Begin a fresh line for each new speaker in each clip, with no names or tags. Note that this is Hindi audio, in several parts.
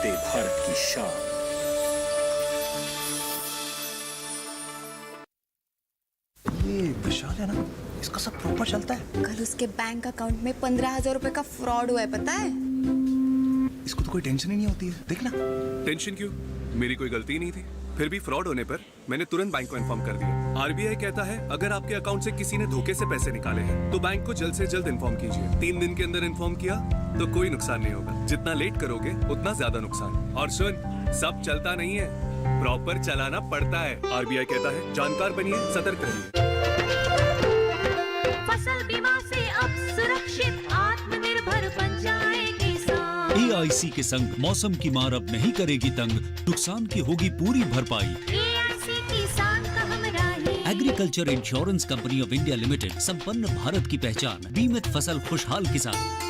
वंदे भारत की शान।
ये विशाल है ना, इसका सब प्रॉपर चलता है।
कल उसके बैंक अकाउंट में 15,000 रुपए का फ्रॉड हुआ है, पता है?
इसको तो कोई टेंशन ही नहीं होती है, देखना।
टेंशन क्यों? मेरी कोई गलती नहीं थी। फिर भी फ्रॉड होने पर मैंने तुरंत बैंक को इन्फॉर्म कर दिया। आरबीआई कहता है अगर आपके अकाउंट से किसी ने धोखे से पैसे निकाले हैं तो बैंक को जल्द से जल्द इन्फॉर्म कीजिए। 3 दिन के अंदर इन्फॉर्म किया तो कोई नुकसान नहीं होगा। जितना लेट करोगे उतना ज्यादा नुकसान। और सुन, सब चलता नहीं है, प्रॉपर चलाना पड़ता है। आरबीआई कहता है जानकार बनिए, सतर्क रहिए।
फसल बीमा से अब सुरक्षित आत्मनिर्भर बन जाए किसान।
एआईसी के संग मौसम की मार अब नहीं करेगी तंग, नुकसान की होगी पूरी भरपाई।
एआईसी किसान का हमराही।
Agriculture insurance company of India limited, संपन्न भारत की पहचान। बीमित फसल खुशहाल किसान।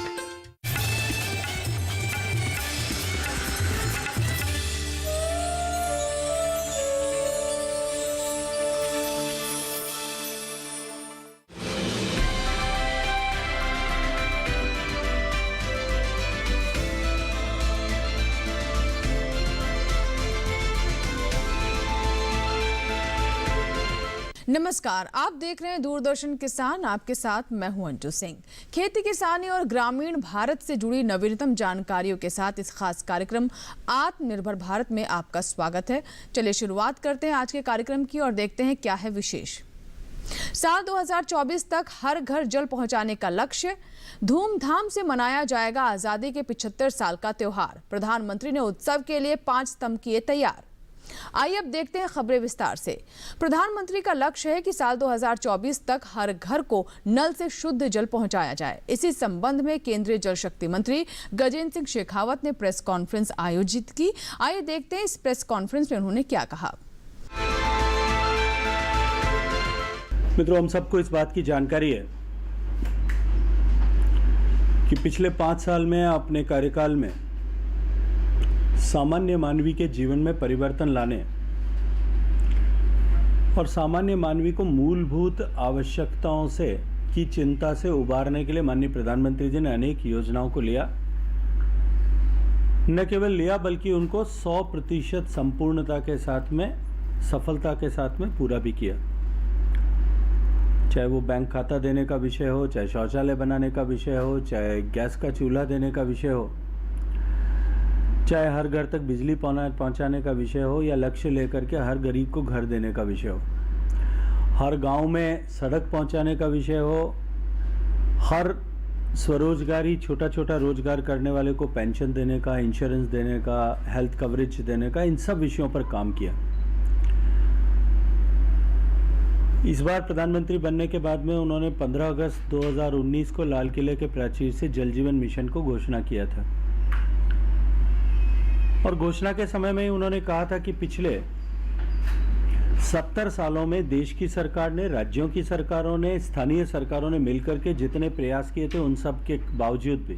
नमस्कार, आप देख रहे हैं दूरदर्शन किसान। आपके साथ मैं हूं अंजू सिंह। खेती किसानी और ग्रामीण भारत से जुड़ी नवीनतम जानकारियों के साथ इस खास कार्यक्रम आत्मनिर्भर भारत में आपका स्वागत है। चलिए शुरुआत करते हैं आज के कार्यक्रम की और देखते हैं क्या है विशेष। साल 2024 तक हर घर जल पहुंचाने का लक्ष्य। धूमधाम से मनाया जाएगा आजादी के 75 साल का त्योहार। प्रधानमंत्री ने उत्सव के लिए 5 स्तंभ किए तैयार। आइए अब देखते हैं खबरें विस्तार से। प्रधानमंत्री का लक्ष्य है कि साल 2024 तक हर घर को नल से शुद्ध जल पहुंचाया जाए। इसी संबंध में केंद्रीय जल शक्ति मंत्री गजेंद्र सिंह शेखावत ने प्रेस कॉन्फ्रेंस आयोजित की। आइए देखते हैं इस प्रेस कॉन्फ्रेंस में उन्होंने क्या कहा।
मित्रों, हम सबको इस बात की जानकारी है कि पिछले 5 साल में अपने कार्यकाल में सामान्य मानवी के जीवन में परिवर्तन लाने और सामान्य मानवी को मूलभूत आवश्यकताओं से की चिंता से उबारने के लिए माननीय प्रधानमंत्री जी ने अनेक योजनाओं को लिया। न केवल लिया बल्कि उनको 100% संपूर्णता के साथ में, सफलता के साथ में पूरा भी किया। चाहे वो बैंक खाता देने का विषय हो, चाहे शौचालय बनाने का विषय हो, चाहे गैस का चूल्हा देने का विषय हो, चाहे हर घर तक बिजली पहुंचाने का विषय हो, या लक्ष्य लेकर के हर गरीब को घर देने का विषय हो, हर गांव में सड़क पहुंचाने का विषय हो, हर स्वरोजगारी छोटा छोटा रोजगार करने वाले को पेंशन देने का, इंश्योरेंस देने का, हेल्थ कवरेज देने का, इन सब विषयों पर काम किया। इस बार प्रधानमंत्री बनने के बाद में उन्होंने 15 अगस्त 2019 को लाल किले के प्राचीर से जल जीवन मिशन को घोषणा किया था। और घोषणा के समय में ही उन्होंने कहा था कि पिछले 70 सालों में देश की सरकार ने, राज्यों की सरकारों ने, स्थानीय सरकारों ने मिलकर के जितने प्रयास किए थे, उन सब के बावजूद भी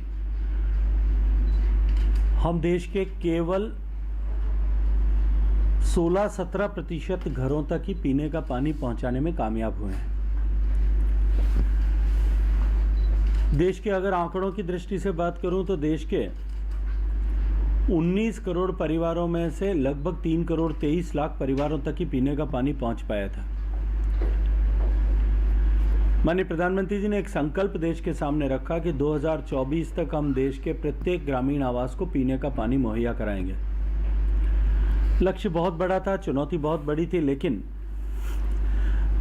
हम देश के केवल 16-17% घरों तक ही पीने का पानी पहुंचाने में कामयाब हुए हैं। देश के अगर आंकड़ों की दृष्टि से बात करूं तो देश के 19 करोड़ परिवारों में से लगभग 3 करोड़ 23 लाख परिवारों तक ही पीने का पानी पहुंच पाया था। माननीय प्रधानमंत्री जी ने एक संकल्प देश के सामने रखा कि 2024 तक हम देश के प्रत्येक ग्रामीण आवास को पीने का पानी मुहैया कराएंगे। लक्ष्य बहुत बड़ा था, चुनौती बहुत बड़ी थी, लेकिन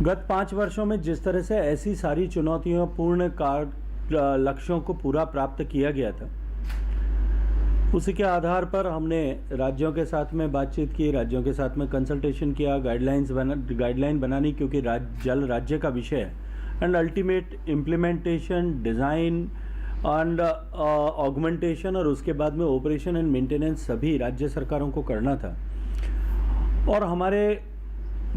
गत 5 वर्षों में जिस तरह से ऐसी सारी चुनौतियों पूर्ण लक्ष्यों को पूरा प्राप्त किया गया था, उसी के आधार पर हमने राज्यों के साथ में बातचीत की, राज्यों के साथ में कंसल्टेशन किया, गाइडलाइन बनानी, क्योंकि जल राज्य का विषय है, and ultimate implementation, design and augmentation और उसके बाद में ऑपरेशन एंड मेंटेनेंस सभी राज्य सरकारों को करना था। और हमारे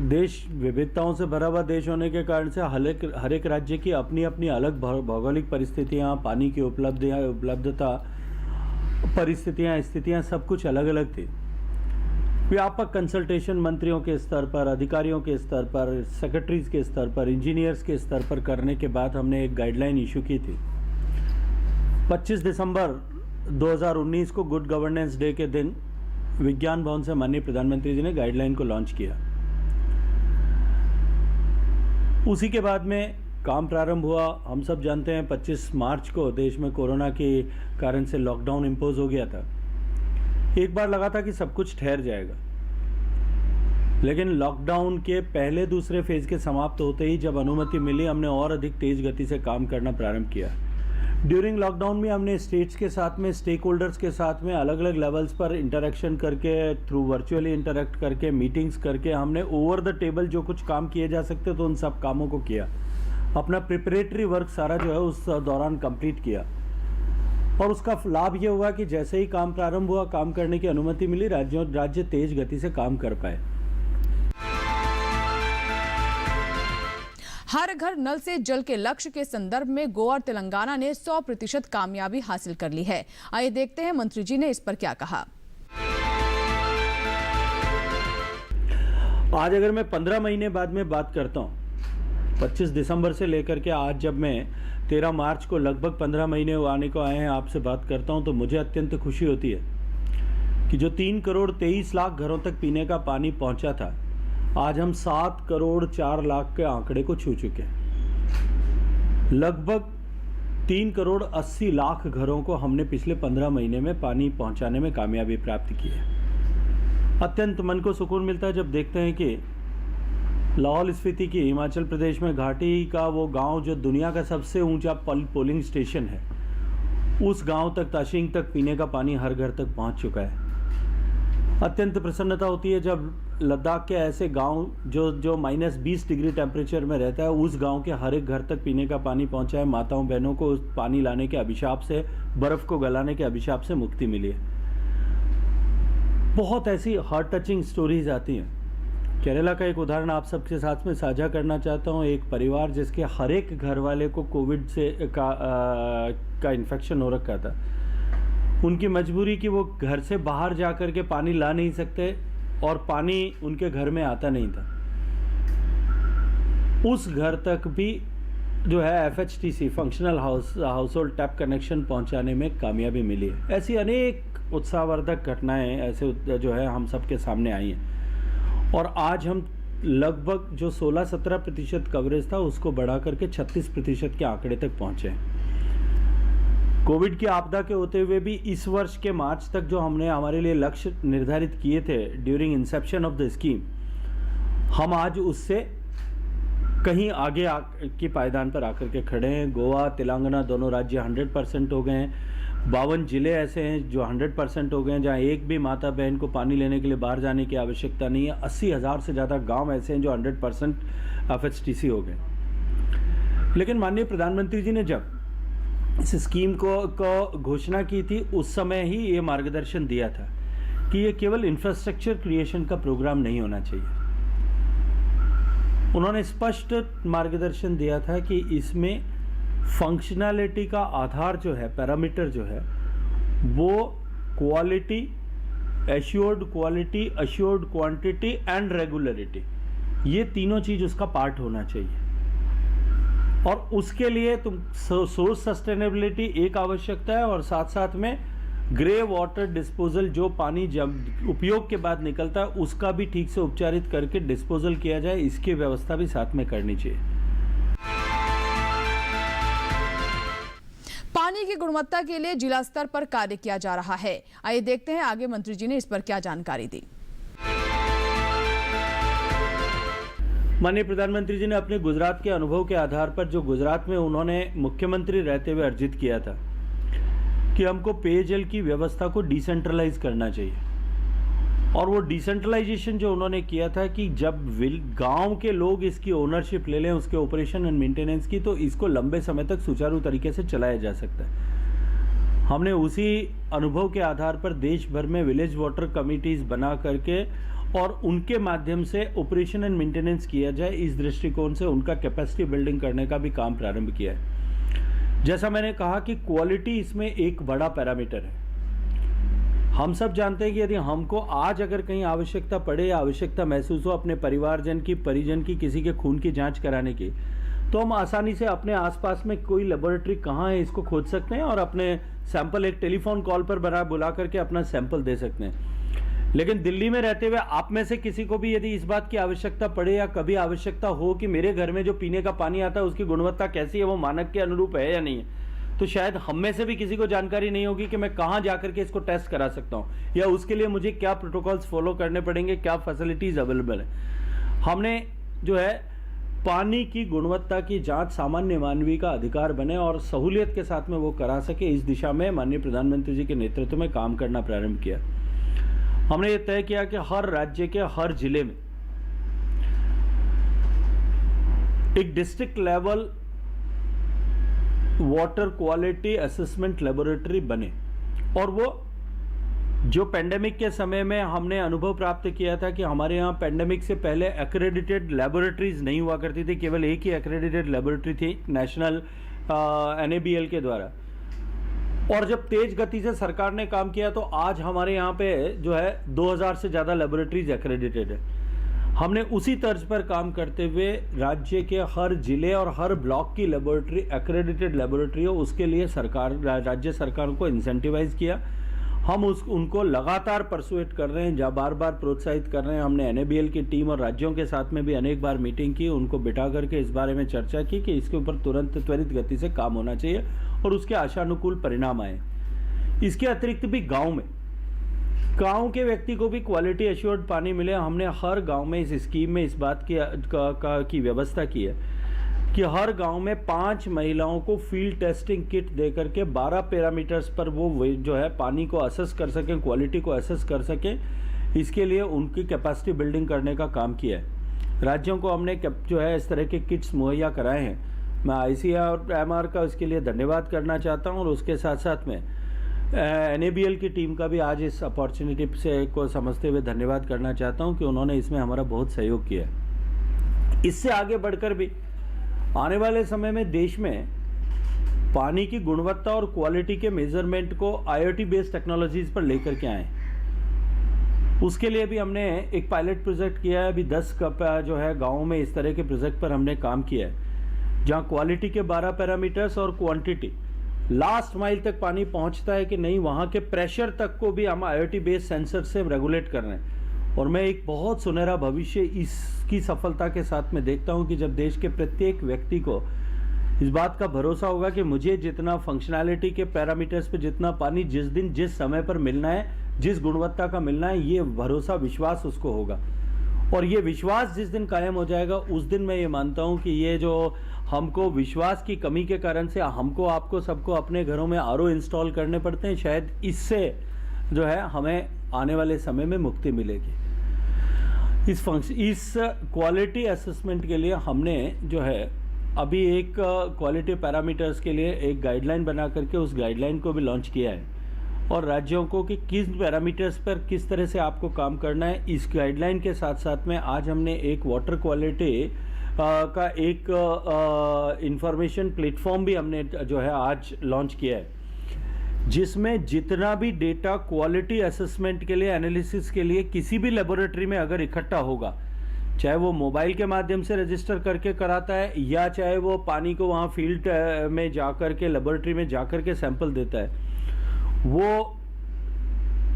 देश विविधताओं से भरा हुआ देश होने के कारण से हर एक राज्य की अपनी अपनी अलग भौगोलिक परिस्थितियाँ, पानी की उपलब्धता, परिस्थितियाँ, स्थितियाँ सब कुछ अलग अलग थी। व्यापक कंसल्टेशन मंत्रियों के स्तर पर, अधिकारियों के स्तर पर, सेक्रेटरीज के स्तर पर, इंजीनियर्स के स्तर पर करने के बाद हमने एक गाइडलाइन इशू की थी। 25 दिसंबर 2019 को गुड गवर्नेंस डे के दिन विज्ञान भवन से माननीय प्रधानमंत्री जी ने गाइडलाइन को लॉन्च किया। उसी के बाद में काम प्रारंभ हुआ। हम सब जानते हैं 25 मार्च को देश में कोरोना के कारण से लॉकडाउन इम्पोज हो गया था। एक बार लगा था कि सब कुछ ठहर जाएगा, लेकिन लॉकडाउन के पहले दूसरे फेज के समाप्त होते ही जब अनुमति मिली, हमने और अधिक तेज गति से काम करना प्रारंभ किया। ड्यूरिंग लॉकडाउन में हमने स्टेट्स के साथ में, स्टेक होल्डर्स के साथ में अलग अलग लेवल्स पर इंटरेक्शन करके, थ्रू वर्चुअली इंटरेक्ट करके, मीटिंग्स करके हमने ओवर द टेबल जो कुछ काम किए जा सकते तो उन सब कामों को किया। अपना प्रिपरेटरी वर्क सारा जो है उस दौरान कंप्लीट किया, और उसका लाभ ये हुआ कि जैसे ही काम प्रारंभ हुआ, काम करने की अनुमति मिली, राज्य तेज गति से काम कर पाए।
हर घर नल से जल के लक्ष्य के संदर्भ में गोवा और तेलंगाना ने 100% कामयाबी हासिल कर ली है। आइए देखते हैं मंत्री जी ने इस पर क्या कहा।
आज अगर मैं 15 महीने बाद में बात करता हूँ, 25 दिसंबर से लेकर के आज जब मैं 13 मार्च को लगभग 15 महीने आने को आए हैं आपसे बात करता हूँ, तो मुझे अत्यंत खुशी होती है कि जो 3 करोड़ 23 लाख घरों तक पीने का पानी पहुँचा था, आज हम 7 करोड़ 4 लाख के आंकड़े को छू चुके हैं। लगभग 3 करोड़ 80 लाख घरों को हमने पिछले 15 महीने में पानी पहुंचाने में कामयाबी प्राप्त की है। अत्यंत मन को सुकून मिलता है जब देखते हैं कि लाहौल स्पीति की, हिमाचल प्रदेश में घाटी का वो गांव जो दुनिया का सबसे ऊंचा पोलिंग स्टेशन है, उस गांव तक, ताशिंग तक पीने का पानी हर घर तक पहुंच चुका है। अत्यंत प्रसन्नता होती है जब लद्दाख के ऐसे गांव जो -20 डिग्री टेम्परेचर में रहता है, उस गांव के हर एक घर तक पीने का पानी पहुंचा है। माताओं बहनों को उस पानी लाने के अभिशाप से, बर्फ़ को गलाने के अभिशाप से मुक्ति मिली है। बहुत ऐसी हार्ट टचिंग स्टोरीज आती हैं। केरला का एक उदाहरण आप सबके साथ में साझा करना चाहता हूँ। एक परिवार जिसके हर एक घर वाले को कोविड से का इन्फेक्शन हो रखा था, उनकी मजबूरी कि वो घर से बाहर जा कर के पानी ला नहीं सकते और पानी उनके घर में आता नहीं था। उस घर तक भी जो है FHTC, functional house hold tap connection पहुंचाने में कामयाबी मिली है। ऐसी अनेक उत्साहवर्धक घटनाएं ऐसे जो है हम सबके सामने आई हैं, और आज हम लगभग जो 16-17% कवरेज था उसको बढ़ा करके 36% के आंकड़े तक पहुंचे हैं। कोविड की आपदा के होते हुए भी इस वर्ष के मार्च तक जो हमने हमारे लिए लक्ष्य निर्धारित किए थे during Inception of the scheme, हम आज उससे कहीं आगे की पायदान पर आकर के खड़े हैं। गोवा, तेलंगाना दोनों राज्य 100% हो गए हैं। 52 जिले ऐसे हैं जो 100% हो गए हैं, जहाँ एक भी माता बहन को पानी लेने के लिए बाहर जाने की आवश्यकता नहीं है। 80,000 से ज़्यादा गांव ऐसे हैं जो 100% FHTC हो गए। लेकिन माननीय प्रधानमंत्री जी ने जब इस स्कीम को घोषणा की थी, उस समय ही ये मार्गदर्शन दिया था कि ये केवल इंफ्रास्ट्रक्चर क्रिएशन का प्रोग्राम नहीं होना चाहिए। उन्होंने स्पष्ट मार्गदर्शन दिया था कि इसमें फंक्शनैलिटी का आधार जो है, पैरामीटर जो है, वो quality, assured quality, assured quantity and regularity, ये तीनों चीज़ उसका पार्ट होना चाहिए। और उसके लिए तुम सोर्स सस्टेनेबिलिटी एक आवश्यकता है, और साथ साथ में ग्रे वाटर डिस्पोजल, जो पानी जब उपयोग के बाद निकलता है उसका भी ठीक से उपचारित करके डिस्पोजल किया जाए, इसकी व्यवस्था भी साथ में करनी चाहिए।
पानी की गुणवत्ता के लिए जिला स्तर पर कार्य किया जा रहा है। आइए देखते हैं आगे मंत्री जी ने इस पर क्या जानकारी दी।
माननीय प्रधानमंत्री जी ने अपने गुजरात के अनुभव के आधार पर, जो गुजरात में उन्होंने मुख्यमंत्री रहते हुए अर्जित किया था कि हमको पेयजल की व्यवस्था को डिसेंट्रलाइज करना चाहिए, और वो डिसेंट्रलाइजेशन जो उन्होंने किया था कि जब गांव के लोग इसकी ओनरशिप ले लें, उसके ऑपरेशन एंड मेंटेनेंस की, तो इसको लंबे समय तक सुचारू तरीके से चलाया जा सकता है। हमने उसी अनुभव के आधार पर देश भर में विलेज वाटर कमिटीज़ बना करके और उनके माध्यम से ऑपरेशन एंड मेंटेनेंस किया जाए, इस दृष्टिकोण से उनका कैपेसिटी बिल्डिंग करने का भी काम प्रारंभ किया है। जैसा मैंने कहा कि क्वालिटी इसमें एक बड़ा पैरामीटर है। हम सब जानते हैं कि यदि हमको आज अगर कहीं आवश्यकता पड़े या आवश्यकता महसूस हो अपने परिवारजन की, परिजन की, किसी के खून की जांच कराने की, तो हम आसानी से अपने आसपास में कोई लेबोरेटरी कहाँ है इसको खोज सकते हैं और अपने सैंपल एक टेलीफोन कॉल पर बुला करके अपना सैंपल दे सकते हैं। लेकिन दिल्ली में रहते हुए आप में से किसी को भी यदि इस बात की आवश्यकता पड़े या कभी आवश्यकता हो कि मेरे घर में जो पीने का पानी आता है उसकी गुणवत्ता कैसी है, वो मानक के अनुरूप है या नहीं है, तो शायद हम में से भी किसी को जानकारी नहीं होगी कि मैं कहाँ जाकर के इसको टेस्ट करा सकता हूँ या उसके लिए मुझे क्या प्रोटोकॉल्स फॉलो करने पड़ेंगे, क्या फैसिलिटीज़ अवेलेबल है। हमने जो है पानी की गुणवत्ता की जांच सामान्य मानवीय का अधिकार बने और सहूलियत के साथ में वो करा सके, इस दिशा में माननीय प्रधानमंत्री जी के नेतृत्व में काम करना प्रारंभ किया। हमने ये तय किया कि हर राज्य के हर जिले में एक district level water quality assessment laboratory बने। और वो जो पेंडेमिक के समय में हमने अनुभव प्राप्त किया था कि हमारे यहाँ पेंडेमिक से पहले एक्रेडिटेड लेबोरेटरीज नहीं हुआ करती थी, केवल एक ही एक्रेडिटेड लेबोरेटरी थी नेशनल NABL के द्वारा। और जब तेज गति से सरकार ने काम किया तो आज हमारे यहाँ पे जो है 2000 से ज़्यादा लेबोरेटरीज एक्रेडिटेड है। हमने उसी तर्ज पर काम करते हुए राज्य के हर जिले और हर ब्लॉक की लेबोरेटरी एक्रेडिटेड लेबोरेटरी हो, उसके लिए राज्य सरकार को इंसेंटिवाइज किया। हम उनको लगातार परसुएट कर रहे हैं, जहाँ बार बार प्रोत्साहित कर रहे हैं। हमने NABL की टीम और राज्यों के साथ में भी अनेक बार मीटिंग की, उनको बिठा करके इस बारे में चर्चा की कि इसके ऊपर तुरंत त्वरित गति से काम होना चाहिए और उसके आशानुकूल परिणाम आए। इसके अतिरिक्त भी गांव के व्यक्ति को भी क्वालिटी एश्योर्ड पानी मिले। हमने हर गांव में इस स्कीम में इस बात की व्यवस्था की है कि हर गांव में 5 महिलाओं को फील्ड टेस्टिंग किट दे करके 12 पैरामीटर्स पर वो जो है पानी को असेस कर सकें, क्वालिटी को असेस कर सकें। इसके लिए उनकी कैपेसिटी बिल्डिंग करने का काम किया है। राज्यों को हमने जो है इस तरह के किट्स मुहैया कराए हैं। मैं ICAR और MR का इसके लिए धन्यवाद करना चाहता हूँ और उसके साथ साथ में NABL की टीम का भी आज इस अपॉर्चुनिटी से को समझते हुए धन्यवाद करना चाहता हूँ कि उन्होंने इसमें हमारा बहुत सहयोग किया है। इससे आगे बढ़कर भी आने वाले समय में देश में पानी की गुणवत्ता और क्वालिटी के मेजरमेंट को IoT बेस्ड टेक्नोलॉजीज पर लेकर के आए। उसके लिए भी हमने एक पायलट प्रोजेक्ट किया है। अभी 10 जो है गाँव में इस तरह के प्रोजेक्ट पर हमने काम किया है, जहाँ क्वालिटी के 12 पैरामीटर्स और क्वांटिटी लास्ट माइल तक पानी पहुँचता है कि नहीं, वहाँ के प्रेशर तक को भी हम IoT बेस्ड सेंसर से रेगुलेट कर रहे हैं। और मैं एक बहुत सुनहरा भविष्य इसकी सफलता के साथ में देखता हूँ कि जब देश के प्रत्येक व्यक्ति को इस बात का भरोसा होगा कि मुझे जितना फंक्शनैलिटी के पैरामीटर्स पे जितना पानी जिस दिन जिस समय पर मिलना है, जिस गुणवत्ता का मिलना है, ये भरोसा विश्वास उसको होगा। और ये विश्वास जिस दिन कायम हो जाएगा उस दिन मैं ये मानता हूँ कि ये जो हमको विश्वास की कमी के कारण से हमको आपको सबको अपने घरों में RO इंस्टॉल करने पड़ते हैं, शायद इससे जो है हमें आने वाले समय में मुक्ति मिलेगी। इस क्वालिटी असेसमेंट के लिए हमने जो है अभी एक क्वालिटी पैरामीटर्स के लिए एक गाइडलाइन बना करके उस गाइडलाइन को भी लॉन्च किया है और राज्यों को कि किस पैरामीटर्स पर किस तरह से आपको काम करना है। इस गाइडलाइन के साथ साथ में आज हमने एक वाटर क्वालिटी का एक इंफॉर्मेशन प्लेटफॉर्म भी हमने जो है आज लॉन्च किया है, जिसमें जितना भी डेटा क्वालिटी असेसमेंट के लिए, एनालिसिस के लिए किसी भी लेबोरेटरी में अगर इकट्ठा होगा, चाहे वो मोबाइल के माध्यम से रजिस्टर करके कराता है या चाहे वो पानी को वहाँ फील्ड में जाकर के लेबोरेटरी में जाकर के सैंपल देता है, वो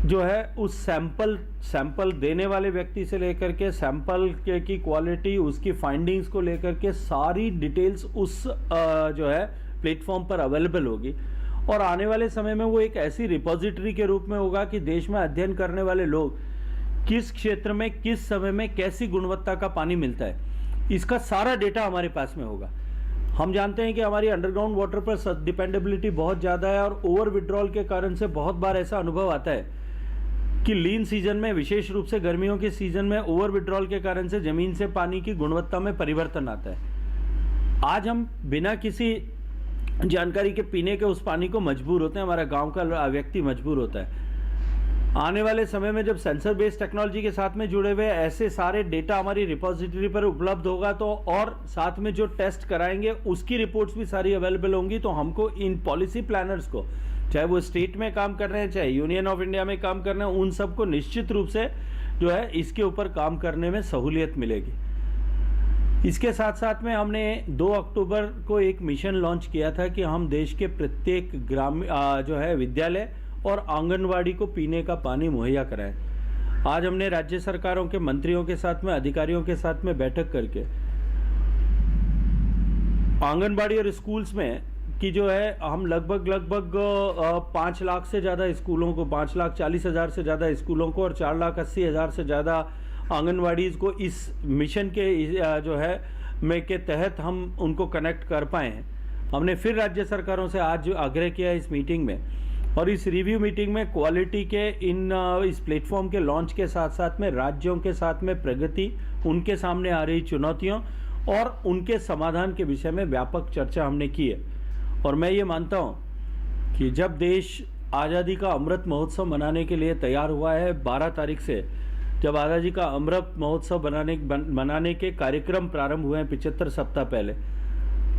जो है उस सैंपल देने वाले व्यक्ति से लेकर के सैंपल की क्वालिटी, उसकी फाइंडिंग्स को लेकर के सारी डिटेल्स उस जो है प्लेटफॉर्म पर अवेलेबल होगी। और आने वाले समय में वो एक ऐसी रिपोजिटरी के रूप में होगा कि देश में अध्ययन करने वाले लोग किस क्षेत्र में किस समय में कैसी गुणवत्ता का पानी मिलता है, इसका सारा डेटा हमारे पास में होगा। हम जानते हैं कि हमारी अंडरग्राउंड वाटर पर डिपेंडेबिलिटी बहुत ज़्यादा है और ओवर विड्रॉल के कारण से बहुत बार ऐसा अनुभव आता है कि लीन सीजन में, विशेष रूप से गर्मियों के सीजन में, ओवर विड्रॉल के कारण से ज़मीन से पानी की गुणवत्ता में परिवर्तन आता है। आज हम बिना किसी जानकारी के पीने के उस पानी को मजबूर होते हैं, हमारा गांव का व्यक्ति मजबूर होता है। आने वाले समय में जब सेंसर बेस्ड टेक्नोलॉजी के साथ में जुड़े हुए ऐसे सारे डेटा हमारी रिपोजिटरी पर उपलब्ध होगा तो, और साथ में जो टेस्ट कराएंगे उसकी रिपोर्ट्स भी सारी अवेलेबल होंगी, तो हमको इन पॉलिसी प्लानर्स को, चाहे वो स्टेट में काम कर रहे हैं चाहे यूनियन ऑफ इंडिया में काम कर रहे हैं, उन सबको निश्चित रूप से जो है इसके ऊपर काम करने में सहूलियत मिलेगी। इसके साथ साथ में हमने 2 अक्टूबर को एक मिशन लॉन्च किया था कि हम देश के प्रत्येक जो है विद्यालय और आंगनवाड़ी को पीने का पानी मुहैया कराएं। आज हमने राज्य सरकारों के मंत्रियों के साथ में, अधिकारियों के साथ में बैठक करके आंगनबाड़ी और स्कूल्स में कि जो है हम लगभग 5 लाख से ज़्यादा स्कूलों को, 5,40,000 से ज़्यादा स्कूलों को और 4,80,000 से ज़्यादा आंगनवाड़ीज़ को इस मिशन के जो है के तहत हम उनको कनेक्ट कर पाए हैं। हमने फिर राज्य सरकारों से आज आग्रह किया इस मीटिंग में, और इस रिव्यू मीटिंग में क्वालिटी के इस प्लेटफॉर्म के लॉन्च के साथ साथ में राज्यों के साथ में प्रगति, उनके सामने आ रही चुनौतियों और उनके समाधान के विषय में व्यापक चर्चा हमने की है। और मैं ये मानता हूँ कि जब देश आज़ादी का अमृत महोत्सव मनाने के लिए तैयार हुआ है, 12 तारीख से जब आज़ादी का अमृत महोत्सव मनाने के कार्यक्रम प्रारंभ हुए हैं 75 सप्ताह पहले,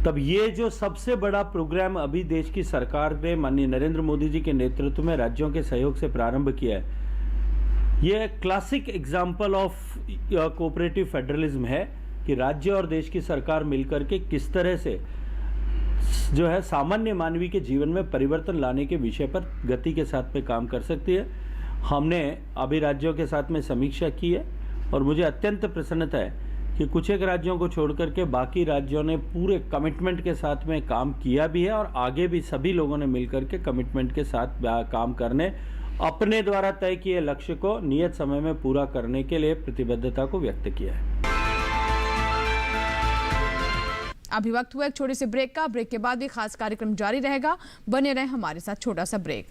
तब ये जो सबसे बड़ा प्रोग्राम अभी देश की सरकार ने माननीय नरेंद्र मोदी जी के नेतृत्व में राज्यों के सहयोग से प्रारंभ किया है, ये classic example of cooperative federalism है कि राज्य और देश की सरकार मिलकर के किस तरह से जो है सामान्य मानवी के जीवन में परिवर्तन लाने के विषय पर गति के साथ में काम कर सकती है। हमने अभी राज्यों के साथ में समीक्षा की है और मुझे अत्यंत प्रसन्नता है कि कुछ एक राज्यों को छोड़ करके बाकी राज्यों ने पूरे कमिटमेंट के साथ में काम किया भी है और आगे भी सभी लोगों ने मिलकर के कमिटमेंट के साथ काम करने, अपने द्वारा तय किए लक्ष्य को नियत समय में पूरा करने के लिए प्रतिबद्धता को व्यक्त किया है।
अभी वक्त हुआ एक छोटे से ब्रेक का। ब्रेक के बाद भी खास कार्यक्रम जारी रहेगा, बने रहें हमारे साथ। छोटा सा ब्रेक।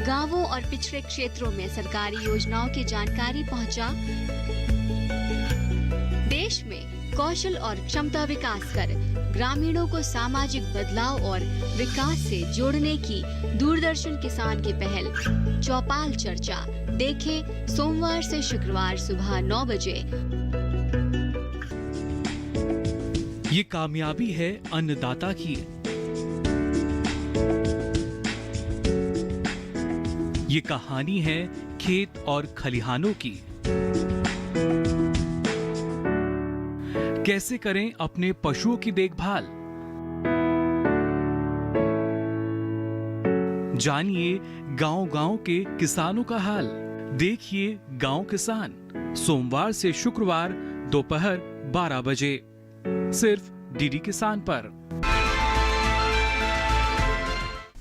गांवों और पिछड़े क्षेत्रों में सरकारी योजनाओं की जानकारी पहुंचा। देश में कौशल और क्षमता विकास कर ग्रामीणों को सामाजिक बदलाव और विकास से जोड़ने की दूरदर्शन किसान की पहल चौपाल चर्चा देखें सोमवार से शुक्रवार सुबह 9 बजे।
ये कामयाबी है अन्नदाता की, ये कहानी है खेत और खलिहानों की। कैसे करें अपने पशुओं की देखभाल, जानिए गांव-गांव के किसानों का हाल। देखिए गांव किसान सोमवार से शुक्रवार दोपहर 12 बजे सिर्फ डीडी किसान पर।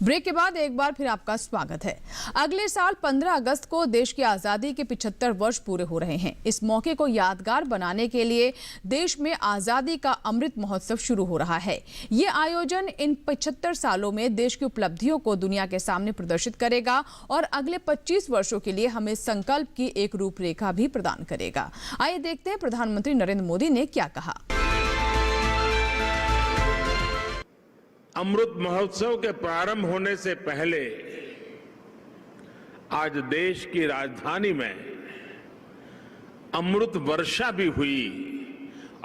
ब्रेक के बाद एक बार फिर आपका स्वागत है। अगले साल 15 अगस्त को देश की आज़ादी के 75 वर्ष पूरे हो रहे हैं। इस मौके को यादगार बनाने के लिए देश में आज़ादी का अमृत महोत्सव शुरू हो रहा है। ये आयोजन इन 75 सालों में देश की उपलब्धियों को दुनिया के सामने प्रदर्शित करेगा और अगले 25 वर्षों के लिए हमें संकल्प की एक रूपरेखा भी प्रदान करेगा। आइए देखते हैं प्रधानमंत्री नरेंद्र मोदी ने क्या कहा।
अमृत महोत्सव के प्रारंभ होने से पहले आज देश की राजधानी में अमृत वर्षा भी हुई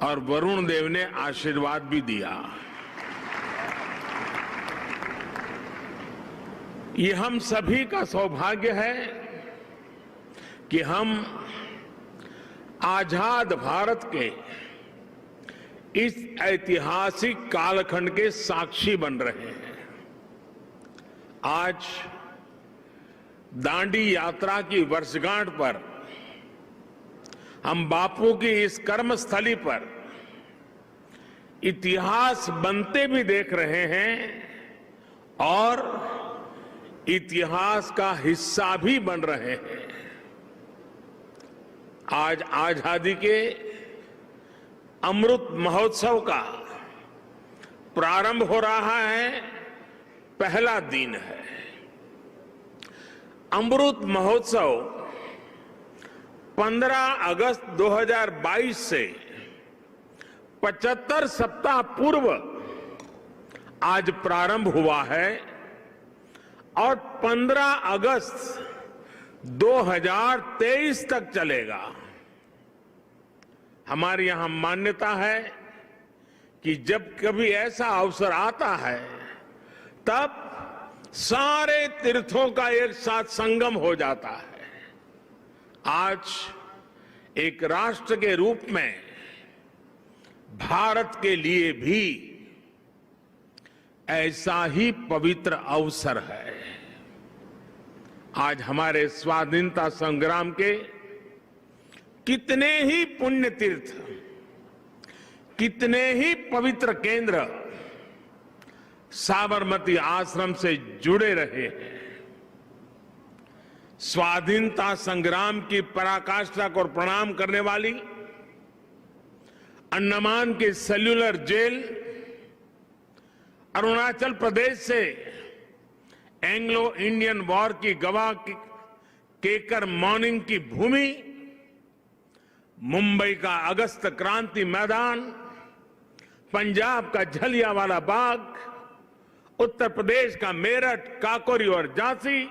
और वरुण देव ने आशीर्वाद भी दिया। ये हम सभी का सौभाग्य है कि हम आजाद भारत के इस ऐतिहासिक कालखंड के साक्षी बन रहे हैं। आज दांडी यात्रा की वर्षगांठ पर हम बापू की इस कर्मस्थली पर इतिहास बनते भी देख रहे हैं और इतिहास का हिस्सा भी बन रहे हैं। आज आजादी के अमृत महोत्सव का प्रारंभ हो रहा है, पहला दिन है। अमृत महोत्सव 15 अगस्त 2022 से 75 सप्ताह पूर्व आज प्रारंभ हुआ है और 15 अगस्त 2023 तक चलेगा। हमारे यहां मान्यता है कि जब कभी ऐसा अवसर आता है तब सारे तीर्थों का एक साथ संगम हो जाता है। आज एक राष्ट्र के रूप में भारत के लिए भी ऐसा ही पवित्र अवसर है। आज हमारे स्वाधीनता संग्राम के कितने ही पुण्य तीर्थ, कितने ही पवित्र केंद्र साबरमती आश्रम से जुड़े रहे हैं। स्वाधीनता संग्राम की पराकाष्ठा को प्रणाम करने वाली अंडमान की सेल्यूलर जेल, अरुणाचल प्रदेश से एंग्लो इंडियन वॉर की गवाह केकर मॉर्निंग की भूमि, मुंबई का अगस्त क्रांति मैदान, पंजाब का जलियांवाला बाग, उत्तर प्रदेश का मेरठ, काकोरी और झांसी,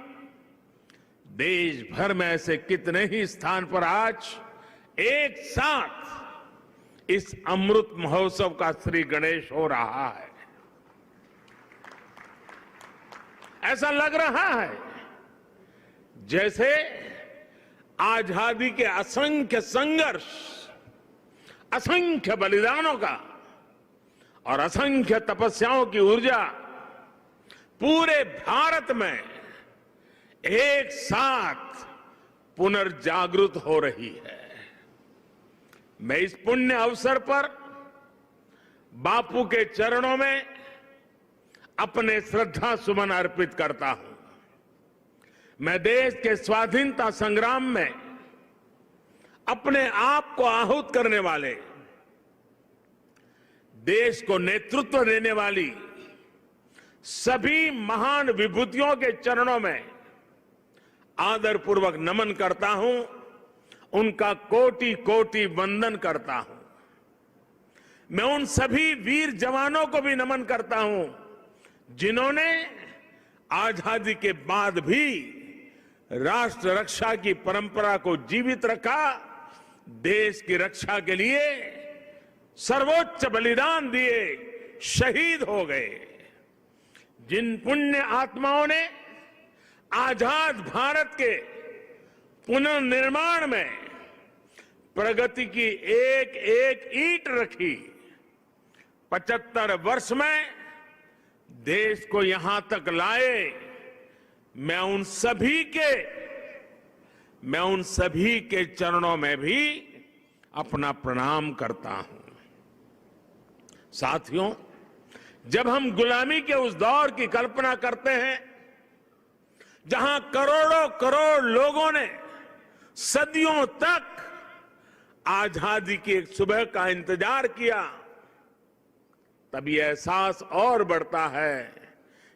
देश भर में ऐसे कितने ही स्थान पर आज एक साथ इस अमृत महोत्सव का श्री गणेश हो रहा है। ऐसा लग रहा है जैसे आजादी के असंख्य संघर्ष, असंख्य बलिदानों का और असंख्य तपस्याओं की ऊर्जा पूरे भारत में एक साथ पुनर्जागृत हो रही है। मैं इस पुण्य अवसर पर बापू के चरणों में अपने श्रद्धा सुमन अर्पित करता हूं। मैं देश के स्वाधीनता संग्राम में अपने आप को आहूत करने वाले, देश को नेतृत्व देने वाली सभी महान विभूतियों के चरणों में आदरपूर्वक नमन करता हूं, उनका कोटि कोटि वंदन करता हूं। मैं उन सभी वीर जवानों को भी नमन करता हूं जिन्होंने आजादी के बाद भी राष्ट्र रक्षा की परंपरा को जीवित रखा, देश की रक्षा के लिए सर्वोच्च बलिदान दिए, शहीद हो गए। जिन पुण्य आत्माओं ने आजाद भारत के पुनर्निर्माण में प्रगति की एक एक ईंट रखी, 75 वर्ष में देश को यहां तक लाए, मैं उन सभी के चरणों में भी अपना प्रणाम करता हूं। साथियों, जब हम गुलामी के उस दौर की कल्पना करते हैं जहां करोड़ों करोड़ लोगों ने सदियों तक आजादी की एक सुबह का इंतजार किया, तब ये एहसास और बढ़ता है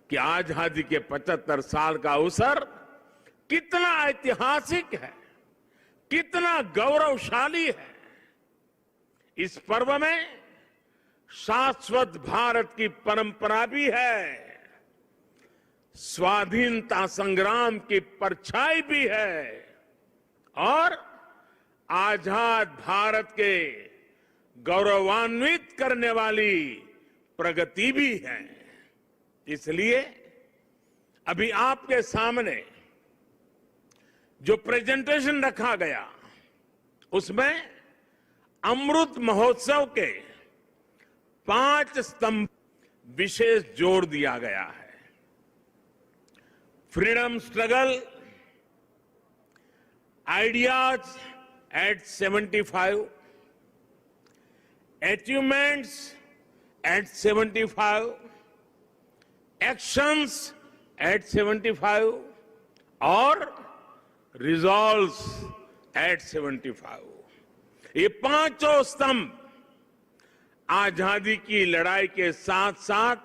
कि आजादी के 75 साल का अवसर कितना ऐतिहासिक है, कितना गौरवशाली है। इस पर्व में शाश्वत भारत की परंपरा भी है, स्वाधीनता संग्राम की परछाई भी है और आजाद भारत के गौरवान्वित करने वाली प्रगति भी है। इसलिए अभी आपके सामने जो प्रेजेंटेशन रखा गया उसमें अमृत महोत्सव के 5 स्तंभ विशेष जोड़ दिया गया है। Freedom struggle, ideas at 75, achievements at 75, actions at 75 और resolves at 75। ये पांचों स्तंभ आजादी की लड़ाई के साथ साथ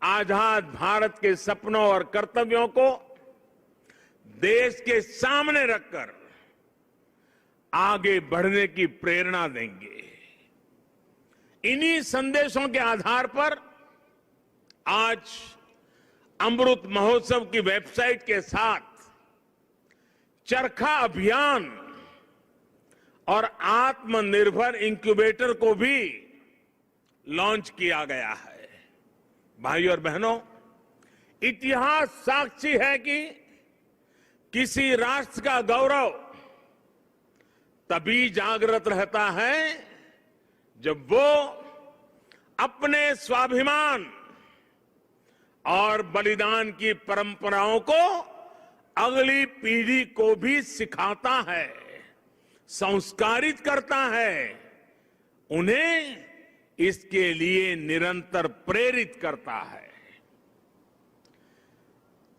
आजाद भारत के सपनों और कर्तव्यों को देश के सामने रखकर आगे बढ़ने की प्रेरणा देंगे। इन्हीं संदेशों के आधार पर आज अमृत महोत्सव की वेबसाइट के साथ चरखा अभियान और आत्मनिर्भर इंक्यूबेटर को भी लॉन्च किया गया है। भाइयों और बहनों, इतिहास साक्षी है कि किसी राष्ट्र का गौरव तभी जागृत रहता है जब वो अपने स्वाभिमान और बलिदान की परंपराओं को अगली पीढ़ी को भी सिखाता है, संस्कारित करता है, उन्हें इसके लिए निरंतर प्रेरित करता है।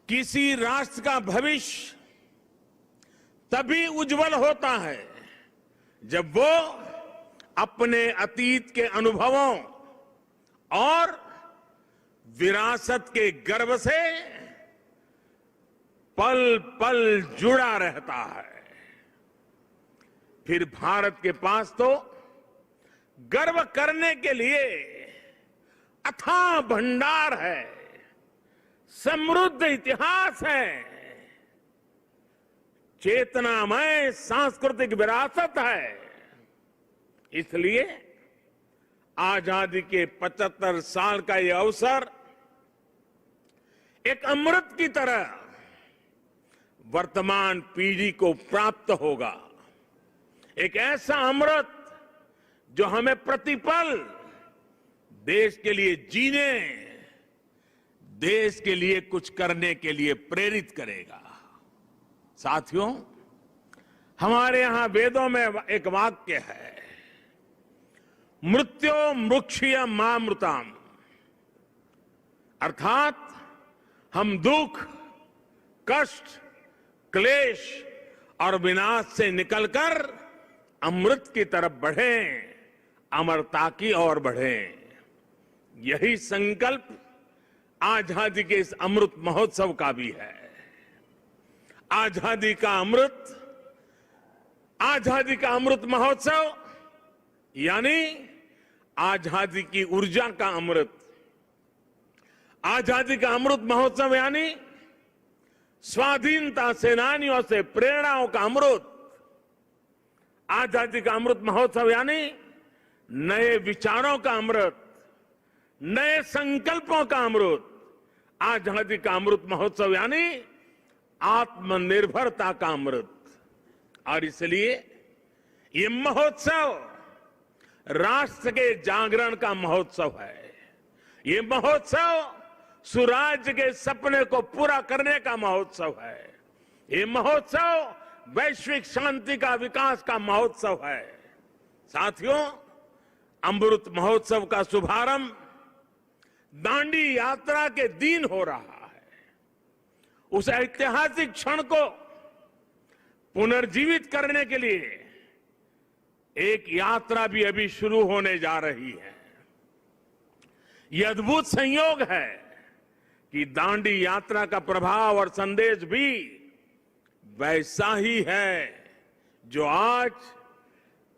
किसी राष्ट्र का भविष्य तभी उज्जवल होता है जब वो अपने अतीत के अनुभवों और विरासत के गर्व से पल पल जुड़ा रहता है। फिर भारत के पास तो गर्व करने के लिए अथाह भंडार है, समृद्ध इतिहास है, चेतनामय सांस्कृतिक विरासत है। इसलिए आजादी के 75 साल का यह अवसर एक अमृत की तरह वर्तमान पीढ़ी को प्राप्त होगा। एक ऐसा अमृत जो हमें प्रतिपल देश के लिए जीने, देश के लिए कुछ करने के लिए प्रेरित करेगा। साथियों, हमारे यहां वेदों में एक वाक्य है, मृत्यो मृक्षीय मामृताम, अर्थात हम दुख, कष्ट, क्लेश और विनाश से निकलकर अमृत की तरफ बढ़ें, अमरता की ओर बढ़ें। यही संकल्प आजादी के इस अमृत महोत्सव का भी है। आजादी का अमृत महोत्सव यानी आजादी की ऊर्जा का अमृत। आजादी का अमृत महोत्सव यानी स्वाधीनता सेनानियों से प्रेरणाओं का अमृत। आजादी का अमृत महोत्सव यानी नए विचारों का अमृत, नए संकल्पों का अमृत। आजादी का अमृत महोत्सव यानी आत्मनिर्भरता का अमृत। और इसलिए ये महोत्सव राष्ट्र के जागरण का महोत्सव है। ये महोत्सव सुराज्य के सपने को पूरा करने का महोत्सव है। ये महोत्सव वैश्विक शांति का, विकास का महोत्सव है। साथियों, अमृत महोत्सव का शुभारंभ दांडी यात्रा के दिन हो रहा है। उस ऐतिहासिक क्षण को पुनर्जीवित करने के लिए एक यात्रा भी अभी शुरू होने जा रही है। यह अद्भुत संयोग है कि दांडी यात्रा का प्रभाव और संदेश भी वैसा ही है जो आज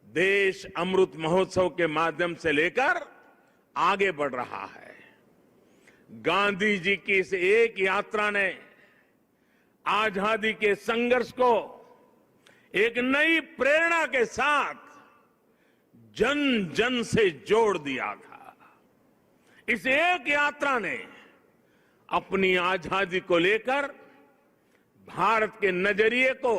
देश अमृत महोत्सव के माध्यम से लेकर आगे बढ़ रहा है। गांधी जी की इस एक यात्रा ने आजादी के संघर्ष को एक नई प्रेरणा के साथ जन जन से जोड़ दिया था। इस एक यात्रा ने अपनी आजादी को लेकर भारत के नजरिए को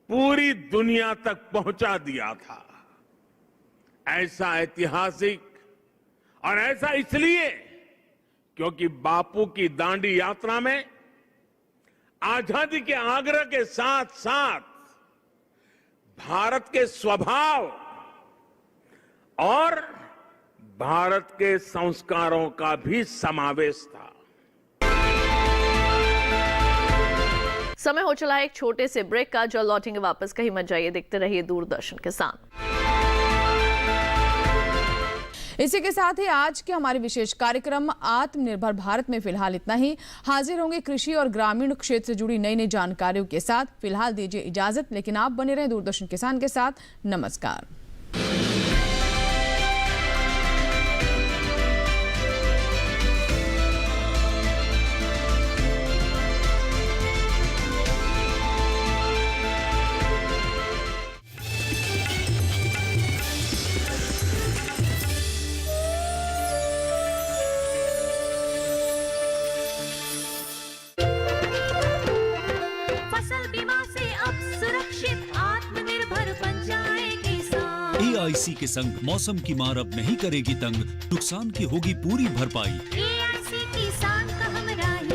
पूरी दुनिया तक पहुंचा दिया था। ऐसा ऐतिहासिक और ऐसा इसलिए क्योंकि बापू की दांडी यात्रा में आजादी के आग्रह के साथ साथ भारत के स्वभाव और भारत के संस्कारों का भी समावेश था।
समय हो चला है एक छोटे से ब्रेक का। जल्द लौटेंगे वापस, कहीं मत जाइए, देखते रहिए दूरदर्शन किसान।
इसी के साथ ही आज के हमारे विशेष कार्यक्रम आत्मनिर्भर भारत में फिलहाल इतना ही। हाजिर होंगे कृषि और ग्रामीण क्षेत्र से जुड़ी नई नई जानकारियों के साथ। फिलहाल दीजिए इजाजत, लेकिन आप बने रहें दूरदर्शन किसान के साथ। नमस्कार।
LIC के संग मौसम की मार अब नहीं करेगी तंग, नुकसान की होगी पूरी भरपाई।